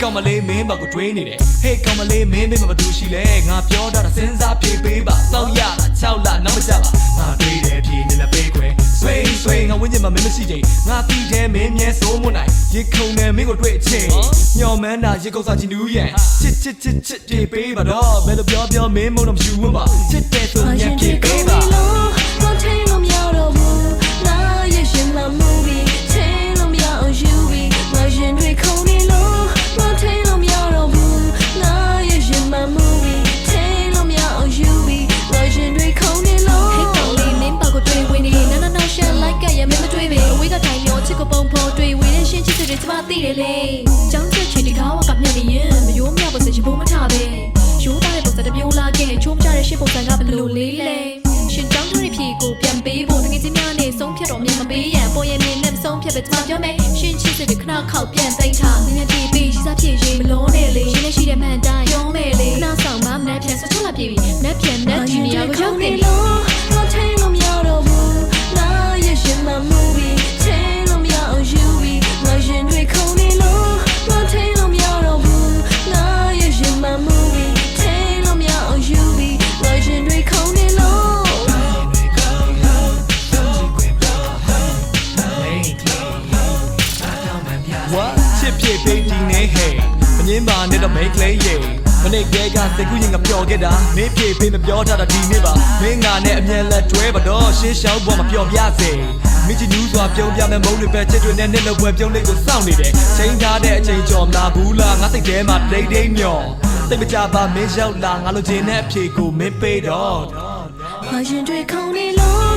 ကောင်မလေးမင်းဘာကိုတွေးနေတယ် Hey ကောင်မလေးမင်းမတူရှိလဲငါပြောတာစဉ်းစားဖြေပေးပါစောက်ရတာ6လနောက်မကြပါငါတွေးတယ်ဖြေနေလဲပေးခွဲဆွေငါဝင်းကျင်မှာမင်းမရှိချိန်ငါတီးတယ်မင်းမြဲစိုးမွနိုင်ရေခုံတယ်မင်းကိုတွေ့ချင်းညော်မန်းတာရေကုတ်စားချင်နူးရန်ချစ်ဖြေပေးပါတော့ဘယ်လိုပြောမင်းမုံတော့မယူဘူးပါချစ်တယ်ဆိုရင်ဖြေပေးပါသိတယ်လေကျောင်းချက်ချီဒီကားဝကမြတ်ပြီးရင်မယိုးမြောက်ပါစေချဘုံမထားပဲရိုးသားတဲ့ပုံစံတစ်မျိုးလာခဲ့ချိုးမကြတဲ့ရှင်းပုံစံကဘလို့လေးလဲရှင်ကျောင်းတွေဖြေကိုပြန်ပေးဖို့တကယ်ကြီးများနဲ့ဆုံးဖြတ်တော့မြင်မပေးရန်ပေါ်ရမြင်နဲ့ဆုံးဖြတ်ပဲကျွန်တော်ပြောမယ်ရှင်ချစ်စစ်တွေခဏခောက်ပြန်သိမ်းထားမြင်မြင်ပြီးရှိစားဖြစ်ရေးမလုံးနဲ့လေရှင်နဲ့ရှိတဲ့မှန်တိုင်းပြောမယ်လေခဏဆောင်မှမနှက်ပြန်ဆက်ချလာပြေပြီနှက်ပြန်နှက်ဒီနေရာကိုရောက်နေလို့မထိန်လို့မရတော့ဘူးလာရဲ့ရှင်မမူဘီထိန်လို့မရအောင်ယူပြီးငါရှင်တွေခုန်နေလို့ချစ်ပြေပေးဒီနေဟဲ့မငင်းပါနဲ့တော့မိတ်ကလေးရေမနေ့ကလေးကစိတ်ကူးရင်ကပျော်ခဲ့တာမင်းပြေပေးမပြောထားတာဒီနေ့ပါမင်းငါနဲ့အမြဲလက်တွဲပါတော့ရှေးရှောင်းဘွားမပျော်ပြစေမိချီနူးစွာပြုံးပြမယ်မုန်းတွေပဲချစ်တွေနဲ့နှစ်လုံးပွဲပြုံးလေးကိုစောင့်နေတယ်ချိန်ထားတဲ့အချိန်ကျော်မလာဘူးလားငါစိတ်ထဲမှာဒိတ်မျောစိတ်မကြပါမင်းရောက်လာငါလိုချင်တဲ့အဖြေကိုမင်းပေးတော့ငါရှင်တွေခုန်နေလို့